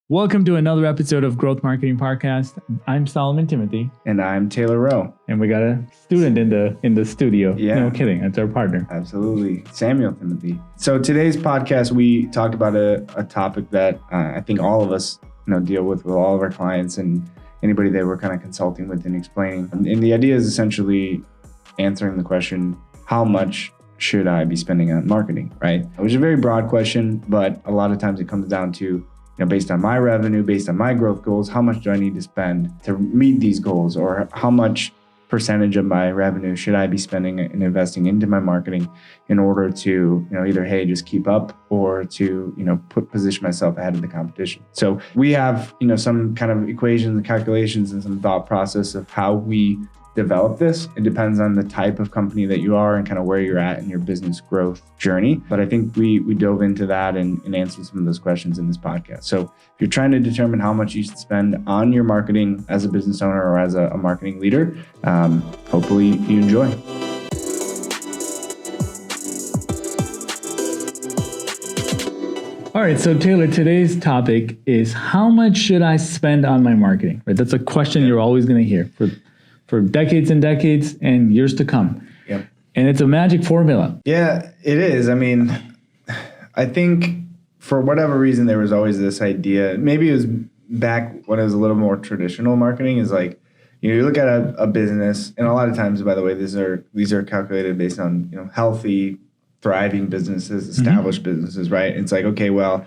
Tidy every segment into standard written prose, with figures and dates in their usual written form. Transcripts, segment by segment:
Welcome to another episode of Growth Marketing Podcast. I'm Solomon Timothy. And I'm Taylor Rowe. And we got a student in the studio. Yeah. No kidding. That's our partner. Absolutely. Samuel Timothy. So today's podcast, we talked about a topic that I think all of us deal with all of our clients and anybody that we're kind of consulting with and explaining. And the idea is essentially answering the question, how much should I be spending on marketing, right? Which is a very broad question, but a lot of times it comes down to based on my revenue, based on my growth goals, how much do I need to spend to meet these goals? Or how much percentage of my revenue should I be spending and investing into my marketing in order to, either, hey, just keep up or to, position myself ahead of the competition. So we have, some kind of equations and calculations and some thought process of how we develop this. It depends on the type of company that you are and kind of where you're at in your business growth journey. But I think we dove into that and answered some of those questions in this podcast. So if you're trying to determine how much you should spend on your marketing as a business owner or as a marketing leader, hopefully you enjoy. All right, so Taylor, today's topic is how much should I spend on my marketing? Right, that's a question you're always going to hear for decades and decades and years to come. Yep. And it's a magic formula. Yeah, it is. I mean, I think for whatever reason, there was always this idea, maybe it was back when it was a little more traditional marketing, is like, you look at a business, and a lot of times, by the way, these are calculated based on, healthy, thriving businesses, established businesses, right? It's like, okay, well,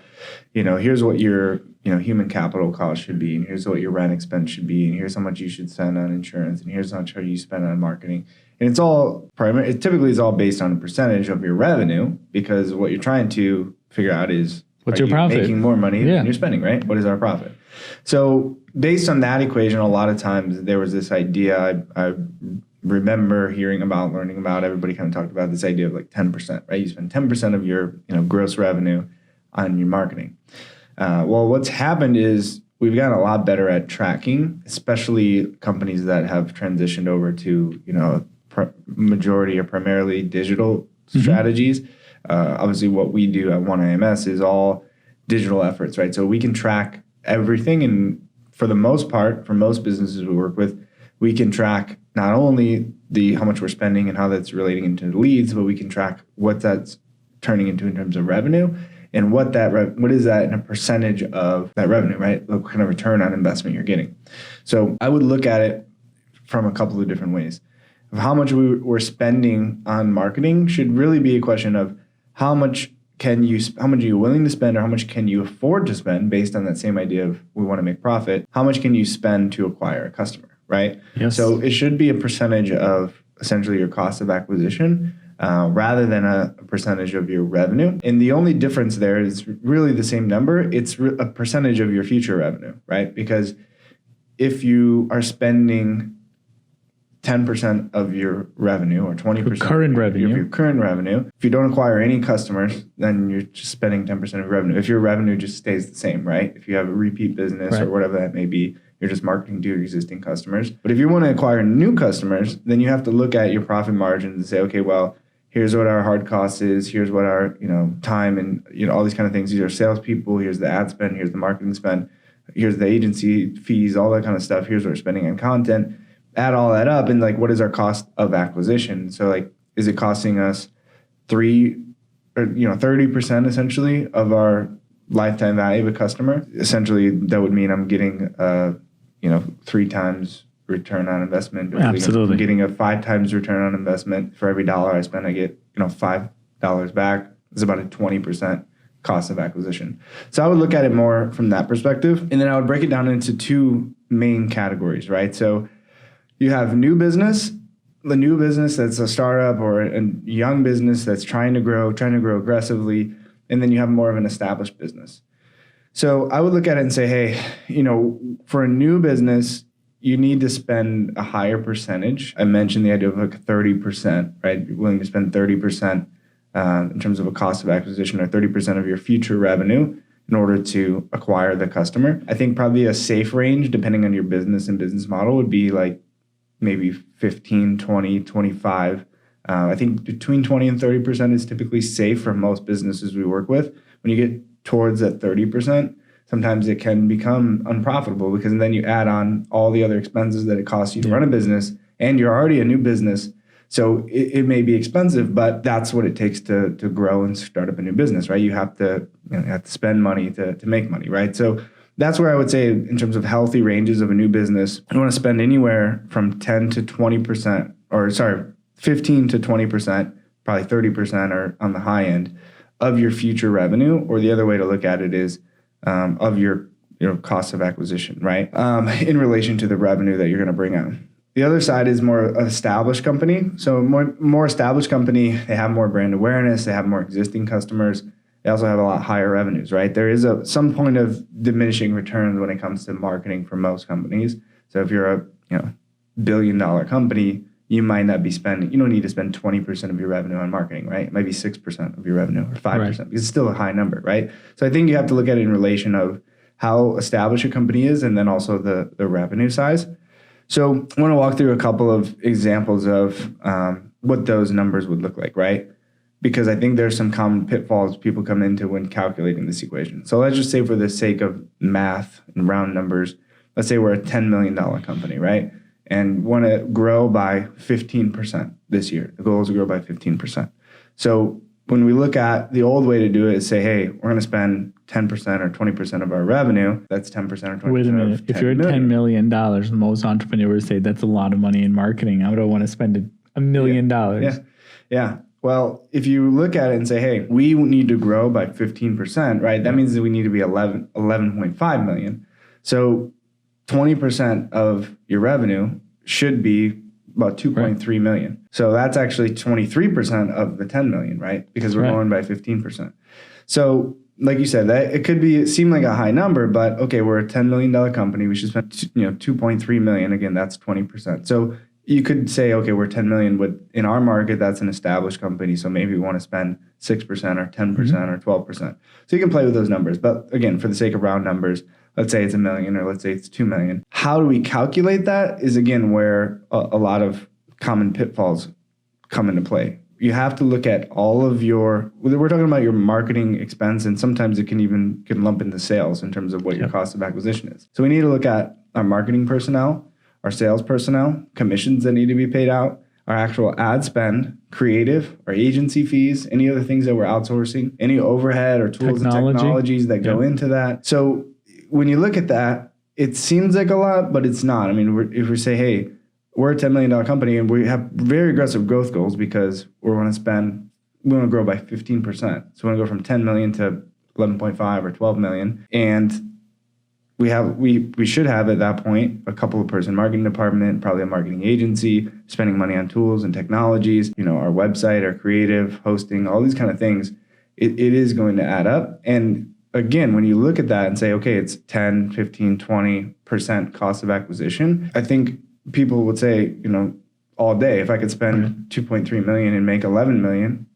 here's what your human capital cost should be, and here's what your rent expense should be, and here's how much you should spend on insurance, and here's how much you spend on marketing. And it's all it typically is all based on a percentage of your revenue, because what you're trying to figure out is, what's your profit? Making more money than you're spending, right? What is our profit? So based on that equation, a lot of times there was this idea I remember learning about, everybody kind of talked about this idea of like 10%, right? You spend 10% of your gross revenue on your marketing. Well, what's happened is we've gotten a lot better at tracking, especially companies that have transitioned over to, majority or primarily digital strategies. Obviously, what we do at OneIMS is all digital efforts, right? So we can track everything. And for the most part, for most businesses we work with, we can track not only how much we're spending and how that's relating into the leads, but we can track what that's turning into in terms of revenue. And what is that in a percentage of that revenue, right? What kind of return on investment you're getting. So I would look at it from a couple of different ways. How much we're spending on marketing should really be a question of how much are you willing to spend, or how much can you afford to spend, based on that same idea of we want to make profit. How much can you spend to acquire a customer, right? Yes. So it should be a percentage of essentially your cost of acquisition, rather than a percentage of your revenue. And the only difference there is really the same number. It's a percentage of your future revenue, right? Because if you are spending 10% of your revenue or 20% current of your current revenue, if you don't acquire any customers, then you're just spending 10% of your revenue. If your revenue just stays the same, right? If you have a repeat business or whatever that may be, you're just marketing to your existing customers. But if you want to acquire new customers, then you have to look at your profit margins and say, okay, well, here's what our hard cost is. Here's what our time and all these kind of things. These are salespeople. Here's the ad spend. Here's the marketing spend. Here's the agency fees. All that kind of stuff. Here's what we're spending on content. Add all that up, and what is our cost of acquisition? So is it costing us 30% essentially of our lifetime value of a customer? Essentially, that would mean I'm getting 3 times return on investment. Absolutely. I'm getting a 5 times return on investment. For every dollar I spend, I get $5 back. It's about a 20% cost of acquisition. So I would look at it more from that perspective. And then I would break it down into 2 main categories, right? So you have new business, the new business that's a startup or a young business that's trying to grow aggressively. And then you have more of an established business. So I would look at it and say, hey, for a new business, you need to spend a higher percentage. I mentioned the idea of 30%, right? You're willing to spend 30% in terms of a cost of acquisition, or 30% of your future revenue in order to acquire the customer. I think probably a safe range, depending on your business and business model, would be maybe 15, 20, 25. I think between 20 and 30% is typically safe for most businesses we work with. When you get towards that 30%, sometimes it can become unprofitable because then you add on all the other expenses that it costs you to run a business, and you're already a new business. So it may be expensive, but that's what it takes to grow and start up a new business, right? You have to spend money to make money, right? So that's where I would say in terms of healthy ranges of a new business, you want to spend anywhere from 10 to 20%, 15 to 20%, probably 30% or on the high end of your future revenue. Or the other way to look at it is of your cost of acquisition, right? In relation to the revenue that you're going to bring on. The other side is more established company. So more established company, they have more brand awareness, they have more existing customers. They also have a lot higher revenues, right? There is some point of diminishing returns when it comes to marketing for most companies. So if you're a $1 billion company, you might not be spending, you don't need to spend 20% of your revenue on marketing, right? It might be 6% of your revenue or 5%, because it's still a high number, right? So I think you have to look at it in relation of how established a company is and then also the revenue size. So I want to walk through a couple of examples of what those numbers would look like, right? Because I think there's some common pitfalls people come into when calculating this equation. So let's just say for the sake of math and round numbers, let's say we're a $10 million company, right? And want to grow by 15% this year. The goal is to grow by 15%. So when we look at the old way to do it is say, hey, we're going to spend 10% or 20% of our revenue. That's 10% or 20%. Wait a minute. If you're at $10 million, most entrepreneurs say that's a lot of money in marketing. I don't want to spend $1 million. Yeah. Well, if you look at it and say, hey, we need to grow by 15%, right? That means that we need to be 11.5 million. So 20% of your revenue should be about 2.3 million. So that's actually 23% of the 10 million, right? Because we're growing by 15%. So like you said, that it seem like a high number, but okay, we're a $10 million company. We should spend 2.3 million. Again, that's 20%. So you could say, okay, we're 10 million, but in our market, that's an established company. So maybe we want to spend 6% or 10% or 12%. So you can play with those numbers. But again, for the sake of round numbers, let's say it's $1 million or let's say it's 2 million. How do we calculate that is, again, where a lot of common pitfalls come into play. You have to look at all of we're talking about your marketing expense, and sometimes it can lump into sales in terms of what your cost of acquisition is. So we need to look at our marketing personnel, our sales personnel, commissions that need to be paid out, our actual ad spend, creative, our agency fees, any other things that we're outsourcing, any overhead or tools and technologies that go into that. So when you look at that, it seems like a lot, but it's not. I mean, if we say, hey, we're a $10 million company and we have very aggressive growth goals because we want to grow by 15%. So we want to go from 10 million to 11.5 or 12 million. And we should have at that point a couple of person marketing department, probably a marketing agency, spending money on tools and technologies, our website, our creative, hosting, all these kind of things. It is going to add up. And again, when you look at that and say, okay, it's 10, 15, 20% cost of acquisition, I think people would say, all day, if I could spend 2.3 million and make 11 million,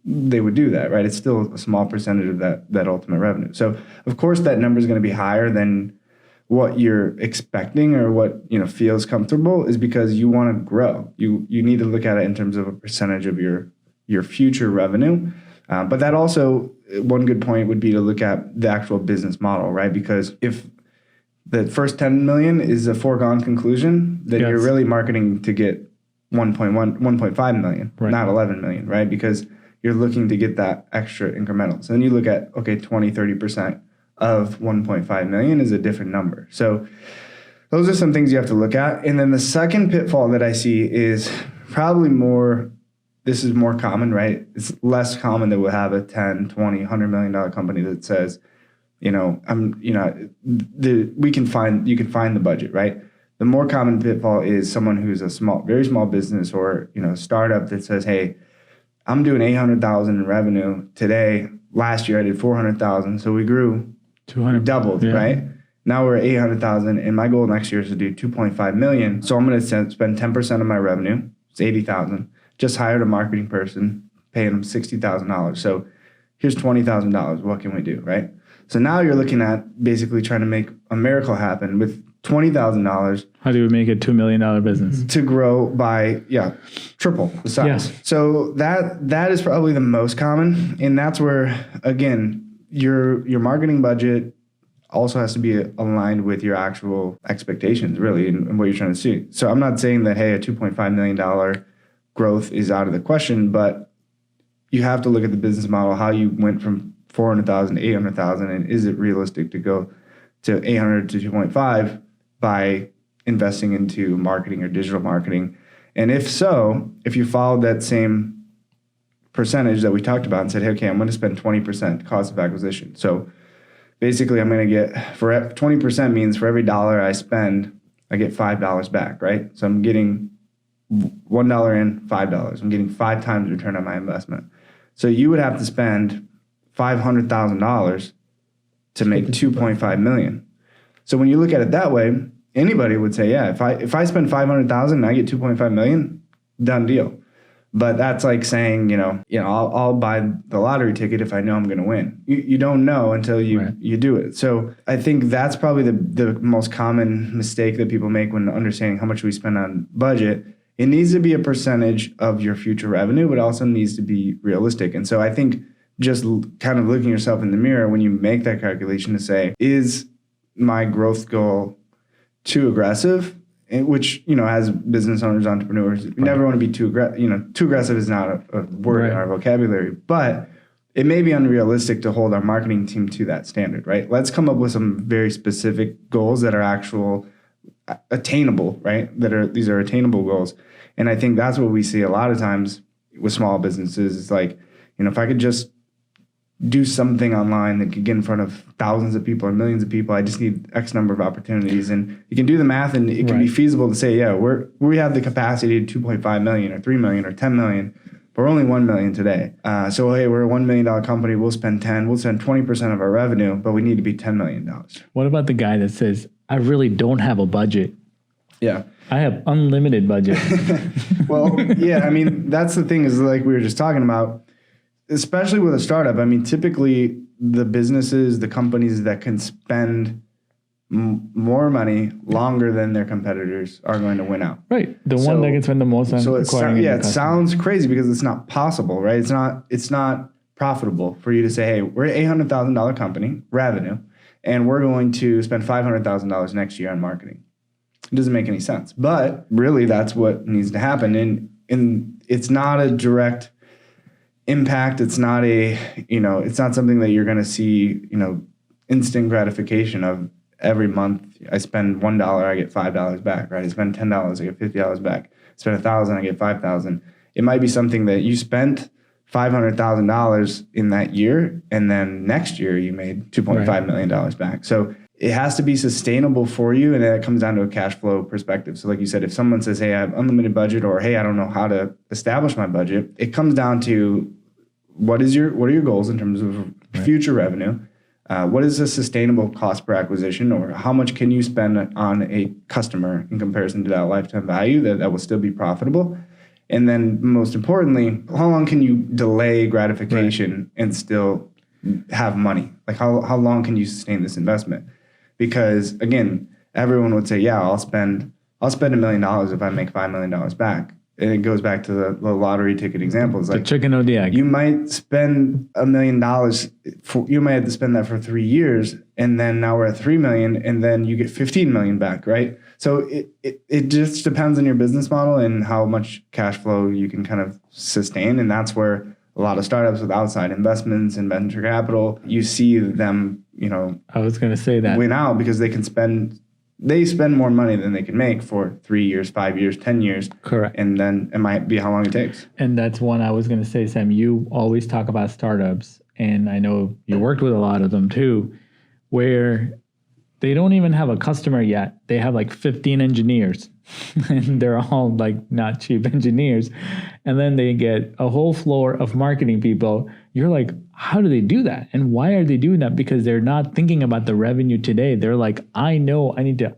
they would do that, right? It's still a small percentage of that ultimate revenue. So of course that number is going to be higher than what you're expecting or what feels comfortable, is because you want to grow. You need to look at it in terms of a percentage of your future revenue. But that also, one good point would be to look at the actual business model, right? Because if the first 10 million is a foregone conclusion, then you're really marketing to get 1.5 million, not 11 million, right? Because you're looking to get that extra incremental. So then you look at, okay, 20, 30% of 1.5 million is a different number. So those are some things you have to look at. And then the second pitfall that I see is probably this is more common, right? It's less common that we'll have a 10, 20, $100 million company that says, you can find the budget, right? The more common pitfall is someone who's a very small business or, a startup that says, hey, I'm doing 800,000 in revenue today. Last year I did 400,000. So we grew 200, doubled, right? Now we're at 800,000 and my goal next year is to do 2.5 million. So I'm going to spend 10% of my revenue. It's 80,000. Just hired a marketing person, paying them $60,000. So here's $20,000. What can we do, right? So now you're looking at basically trying to make a miracle happen with $20,000. How do we make a $2 million business? To grow by, triple the size. Yeah. So that is probably the most common. And that's where, again, your marketing budget also has to be aligned with your actual expectations, really, and what you're trying to see. So I'm not saying that, hey, a $2.5 million growth is out of the question, but you have to look at the business model, how you went from 400,000 to 800,000, and is it realistic to go to 800 to 2.5 by investing into marketing or digital marketing? And if so, if you followed that same percentage that we talked about and said, hey, okay, I'm going to spend 20% cost of acquisition. So basically, I'm going to get, for 20% means for every dollar I spend, I get $5 back, right? So I'm getting $1 in, $5. I'm getting 5 times return on my investment. So you would have to spend $500,000 to make $2.5 million. So when you look at it that way, anybody would say, yeah, if I spend $500,000 and I get $2.5 million, done deal. But that's like saying, I'll buy the lottery ticket if I know I'm going to win. You don't know until you do it. So I think that's probably the most common mistake that people make when understanding how much we spend on budget. It needs to be a percentage of your future revenue, but also needs to be realistic. And so I think just kind of looking yourself in the mirror when you make that calculation to say, is my growth goal too aggressive? Which, as business owners, entrepreneurs, we never want to be too aggressive. Too aggressive is not a word in our vocabulary, but it may be unrealistic to hold our marketing team to that standard, right? Let's come up with some very specific goals that are actual attainable, right? These are attainable goals. And I think that's what we see a lot of times with small businesses. It's like, if I could just do something online that could get in front of thousands of people or millions of people, I just need X number of opportunities. And you can do the math, and it can be feasible to say, yeah, we have the capacity to 2.5 million or 3 million or 10 million, but we're only 1 million today. So, hey, we're a $1 million company. We'll spend 20% of our revenue, but we need to be $10 million. What about the guy that says, I really don't have a budget? Yeah. I have unlimited budget. Well, yeah, I mean, that's the thing, is like we were just talking about, especially with a startup. I mean, typically the businesses, the companies that can spend more money longer than their competitors are going to win out. Right. The one that can spend the most on acquiring it sounds crazy because it's not possible, right? It's not profitable for you to say, hey, we're an $800,000 company, revenue, and we're going to spend $500,000 next year on marketing. It doesn't make any sense. But really, that's what needs to happen. And it's not a direct impact. It's not it's not something that you're going to see, instant gratification of every month. I spend $1, I get $5 back, right? I spend $10, I get $50 back. I spend $1,000, I get $5,000. It might be something that you spent $500,000 in that year, and then next year you made $2.5 million back. So it has to be sustainable for you, and it comes down to a cash flow perspective. So like you said, if someone says, hey, I have unlimited budget, or hey, I don't know how to establish my budget, it comes down to what are your goals in terms of future revenue? What is a sustainable cost per acquisition, or how much can you spend on a customer in comparison to that lifetime value that will still be profitable? And then most importantly, how long can you delay gratification and still have money? Like how long can you sustain this investment? Because again, everyone would say, yeah, I'll spend $1 million if I make $5 million back. And it goes back to the lottery ticket example. It's like the chicken or the egg. You might spend $1 million. You might have to spend that for 3 years, and then now we're at 3 million, and then you get 15 million back, right? So it just depends on your business model and how much cash flow you can kind of sustain, and that's where a lot of startups with outside investments and venture capital, you see them, I was going to say that, win out because they spend more money than they can make for 3 years, 5 years, 10 years. Correct. And then it might be how long it takes. And that's one I was going to say, Sam. You always talk about startups, and I know you worked with a lot of them too, where they don't even have a customer yet. They have like 15 engineers, and they're all like not cheap engineers. And then they get a whole floor of marketing people. You're like, how do they do that? And why are they doing that? Because they're not thinking about the revenue today. They're like, I know I need to,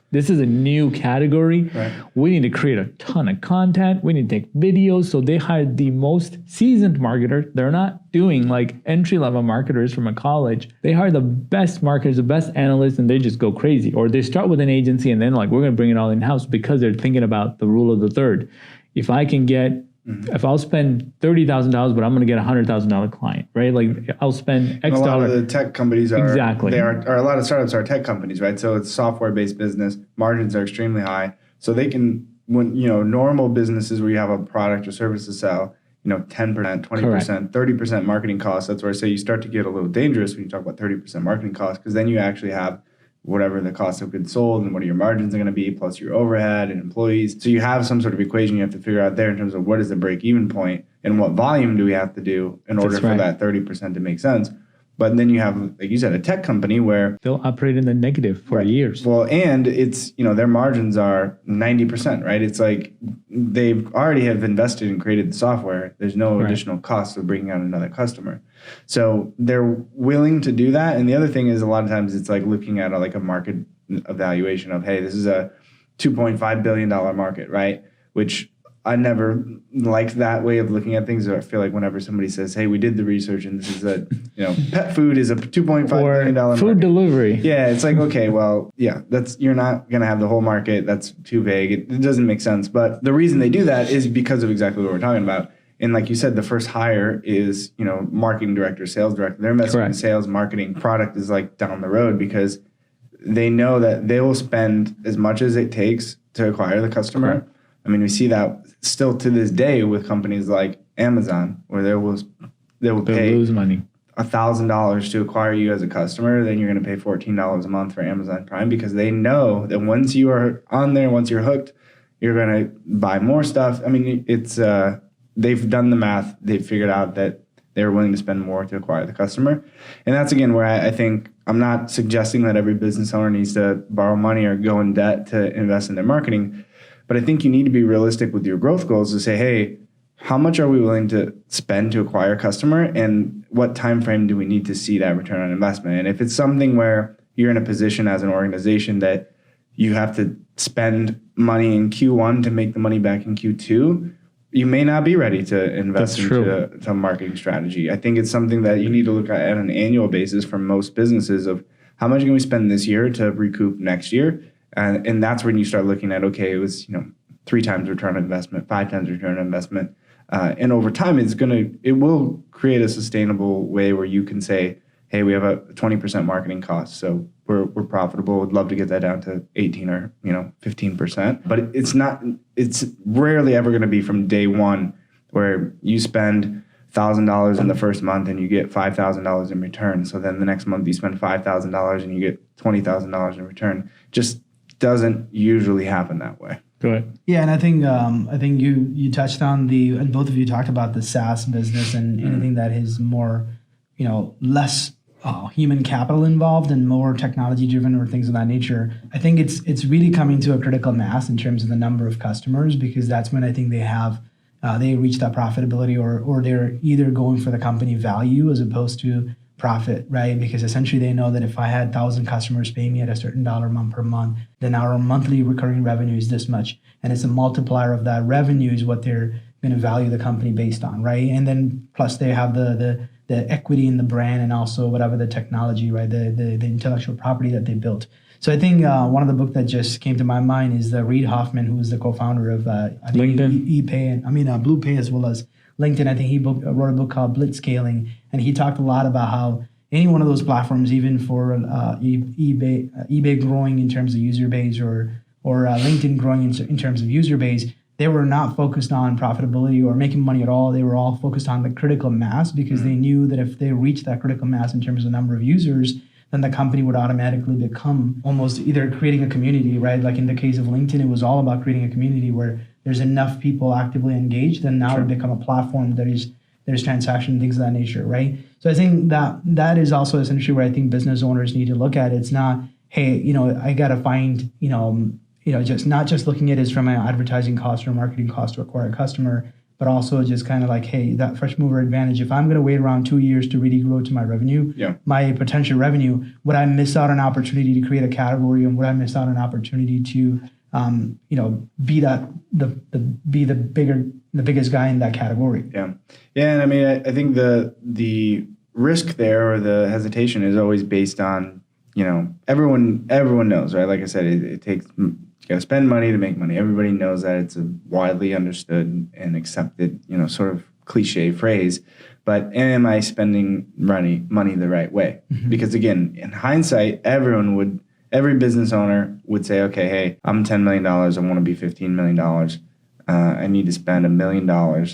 this is a new category. Right. We need to create a ton of content. We need to take videos. So they hired the most seasoned marketer. They're not doing like entry-level marketers from a college. They hire the best marketers, the best analysts, and they just go crazy. Or they start with an agency and then like, we're going to bring it all in-house because they're thinking about the rule of the third. If I can get If I'll spend $30,000, but I'm going to get $100,000 client, right? Like I'll spend X a lot dollar. of the tech companies are Exactly. or a lot of startups are tech companies, right? So it's software-based business. Margins are extremely high, so they can normal businesses where you have a product or service to sell, 10%, 20%, 30% marketing costs. That's where I say you start to get a little dangerous when you talk about 30% marketing costs, because then you actually have whatever the cost of goods sold and what are your margins are going to be, plus your overhead and employees. So you have some sort of equation you have to figure out there in terms of what is the break-even point and what volume do we have to do in order for that 30% to make sense. But then you have, like you said, a tech company where they'll operate in the negative for years. Well, and it's, their margins are 90%, right? It's like they've already have invested and created the software. There's no additional cost of bringing on another customer. So they're willing to do that. And the other thing is a lot of times it's like looking at a market evaluation of, hey, this is a $2.5 billion market, right? Which I never liked that way of looking at things. I feel like whenever somebody says, hey, we did the research and this is pet food is a $2.5 billion market. Food delivery. Yeah, it's like, okay, well, yeah, you're not going to have the whole market. That's too vague. It doesn't make sense. But the reason they do that is because of exactly what we're talking about. And like you said, the first hire is, marketing director, sales director. They're investing in sales, marketing. Product is like down the road because they know that they will spend as much as it takes to acquire the customer. Correct. I mean, we see that still to this day with companies like Amazon, where they will pay lose money. $1,000 to acquire you as a customer, then you're going to pay $14 a month for Amazon Prime because they know that once you are on there, once you're hooked, you're going to buy more stuff. I mean, it's they've done the math. They've figured out that they're willing to spend more to acquire the customer. And that's, again, where I think I'm not suggesting that every business owner needs to borrow money or go in debt to invest in their marketing. But I think you need to be realistic with your growth goals to say, hey, how much are we willing to spend to acquire a customer, and what time frame do we need to see that return on investment? And if it's something where you're in a position as an organization that you have to spend money in Q1 to make the money back in Q2, you may not be ready to invest into a marketing strategy. I think it's something that you need to look at an annual basis for most businesses of how much can we spend this year to recoup next year. And that's when you start looking at, okay, it was 3 times return on investment, 5 times return on investment. And over time, it will create a sustainable way where you can say, hey, we have a 20% marketing cost. So we're profitable. We'd love to get that down to 18 or 15%. But it's rarely ever going to be from day one where you spend $1,000 in the first month and you get $5,000 in return. So then the next month you spend $5,000 and you get $20,000 in return. Just doesn't usually happen that way. Go ahead. Yeah, and I think you touched on and both of you talked about the SaaS business and anything that is more, less human capital involved and more technology driven or things of that nature. I think it's really coming to a critical mass in terms of the number of customers, because that's when I think they reach that profitability or they're either going for the company value as opposed to profit, right? Because essentially they know that if I had 1,000 customers paying me at a certain dollar amount per month, then our monthly recurring revenue is this much. And it's a multiplier of that revenue is what they're going to value the company based on, right? And then plus they have the equity in the brand and also whatever the technology, right? The intellectual property that they built. So I think one of the books that just came to my mind is the Reid Hoffman, who is the co-founder of LinkedIn, BluePay, as well as LinkedIn. I think he wrote a book called Blitzscaling, and he talked a lot about how any one of those platforms, even for eBay growing in terms of user base or LinkedIn growing in terms of user base, they were not focused on profitability or making money at all. They were all focused on the critical mass because they knew that if they reached that critical mass in terms of number of users, then the company would automatically become almost either creating a community, right? Like in the case of LinkedIn, it was all about creating a community where there's enough people actively engaged, then now it become a platform that there's transaction, things of that nature, right? So I think that is also essentially where I think business owners need to look at it. It's not, hey, I got to find, just not just looking at it as from an advertising cost or marketing cost to acquire a customer, but also just kind of like, hey, that first mover advantage. If I'm going to wait around 2 years to really grow to my revenue, my potential revenue, would I miss out on an opportunity to create a category, and would I miss out on an opportunity to, be the biggest guy in that category? Yeah, and I mean, I think the risk there or the hesitation is always based on, everyone knows, right? Like I said, it takes You got to spend money to make money. Everybody knows that. It's a widely understood and accepted, sort of cliche phrase. But am I spending money the right way? Because again, in hindsight, every business owner would say, okay, hey, I'm $10 million. I want to be $15 million. I need to spend $1 million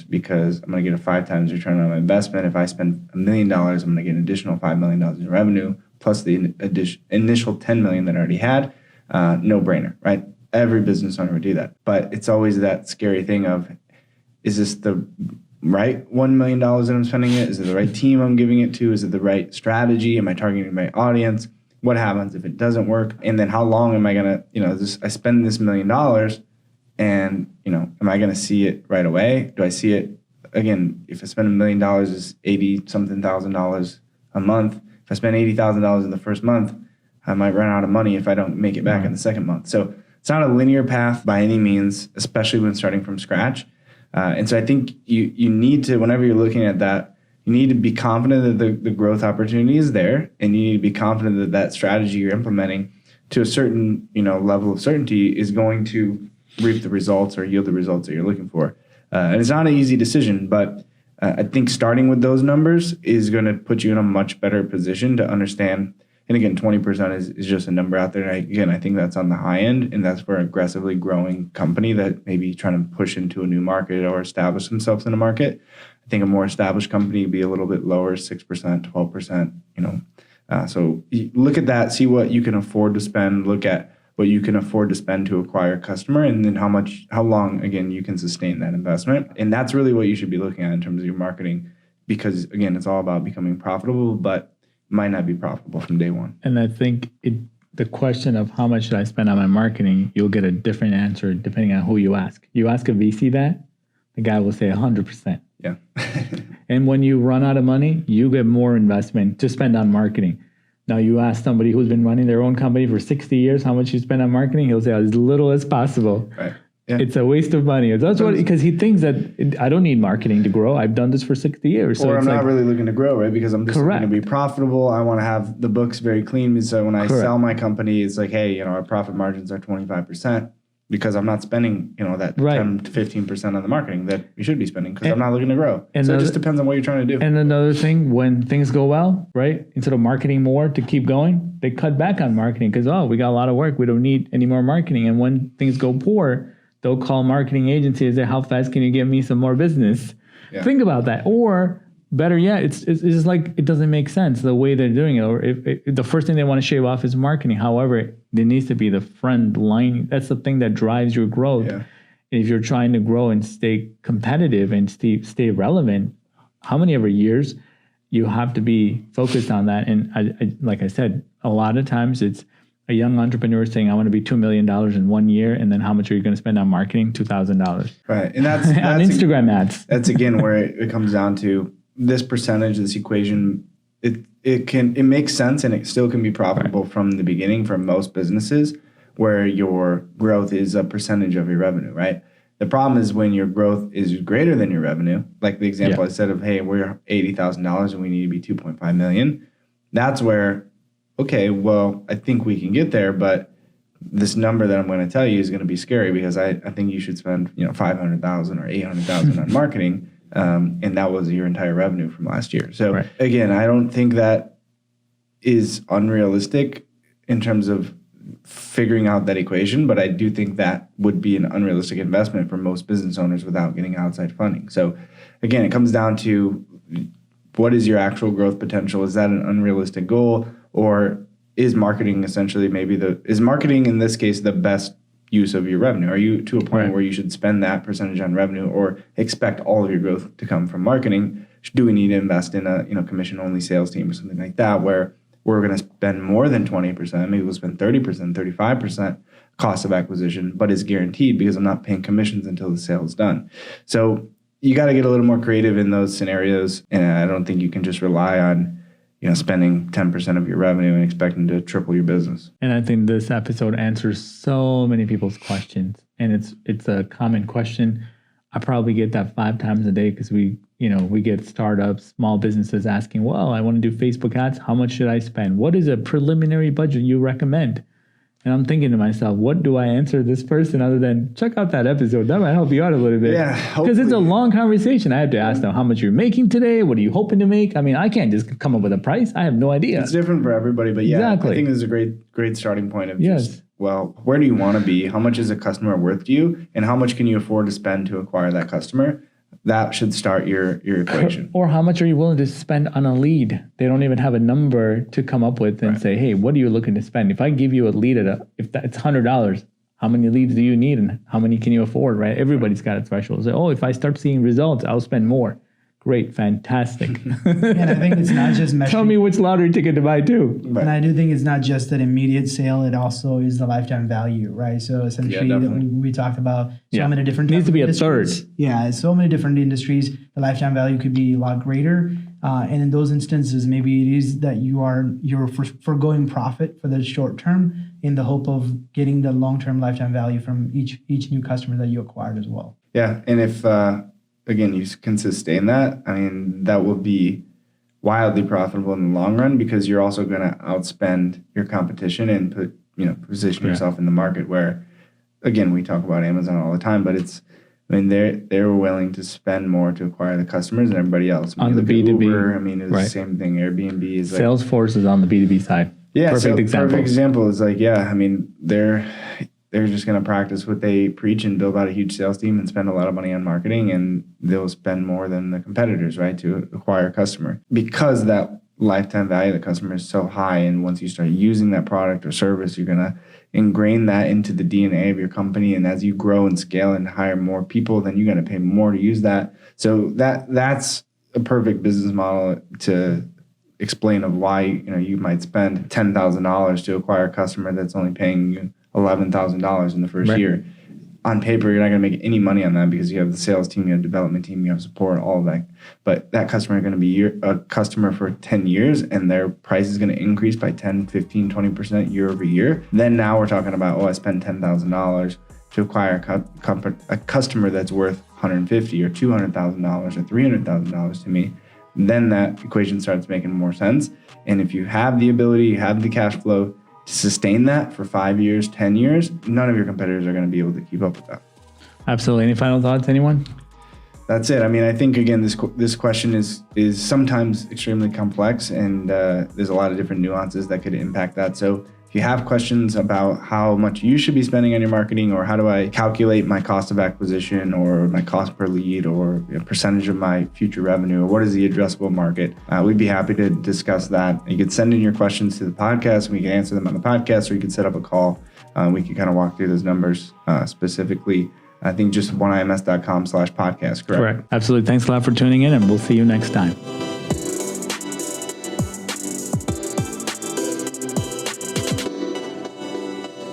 because I'm going to get a 5 times return on my investment. If I spend $1 million, I'm going to get an additional $5 million in revenue plus the initial $10 million that I already had. No brainer, right? Every business owner would do that. But it's always that scary thing of, is this the right $1 million that I'm spending it? Is it the right team I'm giving it to? Is it the right strategy? Am I targeting my audience? What happens if it doesn't work? And then how long am I going to, I spend this $1 million and, am I going to see it right away? Do I see it, again, if I spend $1 million is 80 something thousand dollars a month. If I spend $80,000 in the first month, I might run out of money if I don't make it back in the second month. So it's not a linear path by any means, especially when starting from scratch. And so I think you need to, whenever you're looking at that, you need to be confident that the growth opportunity is there, and you need to be confident that strategy you're implementing to a certain level of certainty is going to reap the results or yield the results that you're looking for. And it's not an easy decision, but I think starting with those numbers is going to put you in a much better position to understand. And again, 20% is just a number out there. And I think that's on the high end, and that's for an aggressively growing company that may be trying to push into a new market or establish themselves in a market. I think a more established company would be a little bit lower, 6%, 12%, So you look at that, see what you can afford to spend, look at what you can afford to spend to acquire a customer, and then how long, again, you can sustain that investment. And that's really what you should be looking at in terms of your marketing, because, again, it's all about becoming profitable, but might not be profitable from day one. And I think the question of how much should I spend on my marketing, you'll get a different answer depending on who you ask. You ask a VC that, the guy will say 100%. Yeah. And when you run out of money, you get more investment to spend on marketing. Now you ask somebody who's been running their own company for 60 years, how much you spend on marketing, he'll say as little as possible. Right. Yeah. It's a waste of money. That's what, because he thinks that I don't need marketing to grow. I've done this for 60 years. So I'm not really looking to grow, right? Because I'm just looking to be profitable. I want to have the books very clean. So when I sell my company, it's like, hey, our profit margins are 25%. Because I'm not spending, that 10 to 15% on the marketing that you should be spending, because I'm not looking to grow. And so it just depends on what you're trying to do. And another thing, when things go well, right, instead of marketing more to keep going, they cut back on marketing because, we got a lot of work. We don't need any more marketing. And when things go poor, they'll call marketing agencies and say, how fast can you get me some more business? Yeah. Think about that. Or better yet, it's just like it doesn't make sense the way they're doing it. Or if the first thing they want to shave off is marketing. However, there needs to be the front line. That's the thing that drives your growth. Yeah. If you're trying to grow and stay competitive and stay relevant, how many ever years you have to be focused on that. And I like I said, a lot of times it's a young entrepreneur saying, I want to be $2 million in 1 year. And then how much are you going to spend on marketing? $2,000. Right. And that's on Instagram ads. That's again where it comes down to this percentage, this equation. It makes sense, and it still can be profitable from the beginning for most businesses, where your growth is a percentage of your revenue, right? The problem is when your growth is greater than your revenue, like the example I said of, hey, we're $80,000 and we need to be 2.5 million. That's where, okay, well, I think we can get there, but this number that I'm going to tell you is going to be scary, because I think you should spend, $500,000 or $800,000 on marketing. And that was your entire revenue from last year. So again, I don't think that is unrealistic in terms of figuring out that equation, but I do think that would be an unrealistic investment for most business owners without getting outside funding. So again, it comes down to, what is your actual growth potential? Is that an unrealistic goal, or is marketing essentially is marketing in this case the best use of your revenue? Are you to a point where you should spend that percentage on revenue, or expect all of your growth to come from marketing? Do we need to invest in a commission only sales team or something like that, where we're going to spend more than 20%, maybe we'll spend 30%, 35% cost of acquisition, but it's guaranteed because I'm not paying commissions until the sale is done. So you got to get a little more creative in those scenarios, and I don't think you can just rely on spending 10% of your revenue and expecting to triple your business. And I think this episode answers so many people's questions. And it's a common question. I probably get that 5 times a day, because we get startups, small businesses asking, well, I want to do Facebook ads. How much should I spend? What is a preliminary budget you recommend? And I'm thinking to myself, what do I answer this person other than check out that episode? That might help you out a little bit. Yeah, because it's a hopefully. long conversation. I have to ask them how much you're making today. What are you hoping to make? I mean, I can't just come up with a price. I have no idea. It's different for everybody, but yeah, Exactly. I think this is a great starting point of Yes. just, well, where do you want to be? How much is a customer worth to you? And how much can you afford to spend to acquire that customer? That should start your equation. Or how much are you willing to spend on a lead? They don't even have a number to come up with and say, hey, what are you looking to spend? If I give you a lead if it's $100, how many leads do you need and how many can you afford, right? Everybody's got a threshold. Say, oh, if I start seeing results, I'll spend more. Great, fantastic. And I think it's not just measuring. Tell me which lottery ticket to buy too. Right. And I do think it's not just an immediate sale; it also is the lifetime value, right? So essentially, definitely. we talked about so many different. Needs to be a industries. third. Yeah, so many different industries. The lifetime value could be a lot greater, and in those instances, maybe it is that you're foregoing profit for the short term in the hope of getting the long term lifetime value from each new customer that you acquired as well. Yeah, and if again you can sustain that, I mean that will be wildly profitable in the long run because you're also going to outspend your competition and position yourself in the market. Where again we talk about Amazon all the time, but they're willing to spend more to acquire the customers than everybody else. On the look at B2B, Uber, it's right. the same thing. Airbnb is like Salesforce is on the B2B side. Yeah, Perfect example. Perfect example is like, they're just going to practice what they preach and build out a huge sales team and spend a lot of money on marketing, and they'll spend more than the competitors, right, to acquire a customer because that lifetime value of the customer is so high. And once you start using that product or service, you're going to ingrain that into the DNA of your company. And as you grow and scale and hire more people, then you're going to pay more to use that. So that's a perfect business model to explain of why you might spend $10,000 to acquire a customer that's only paying you $11,000 in the first year. On paper, you're not going to make any money on that because you have the sales team, you have development team, you have support, all of that. But that customer is going to be a customer for 10 years and their price is going to increase by 10, 15, 20% year over year. Then now we're talking about, I spent $10,000 to acquire a customer that's worth $150,000 or $200,000 or $300,000 to me. Then that equation starts making more sense. And if you have the ability, you have the cash flow to sustain that for 5 years, 10 years, none of your competitors are going to be able to keep up with that. Absolutely. Any final thoughts, anyone? That's it. I mean, I think, again, this question is sometimes extremely complex, and there's a lot of different nuances that could impact that. So if you have questions about how much you should be spending on your marketing, or how do I calculate my cost of acquisition or my cost per lead or a percentage of my future revenue, or what is the addressable market, we'd be happy to discuss that. You could send in your questions to the podcast and we can answer them on the podcast, or you could set up a call. We can kind of walk through those numbers specifically. I think just oneims.com/podcast, correct? Correct. Absolutely. Thanks a lot for tuning in, and we'll see you next time.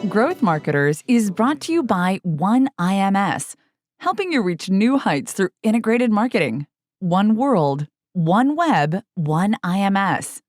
Growth Marketers is brought to you by OneIMS, helping you reach new heights through integrated marketing. One world, one web, OneIMS.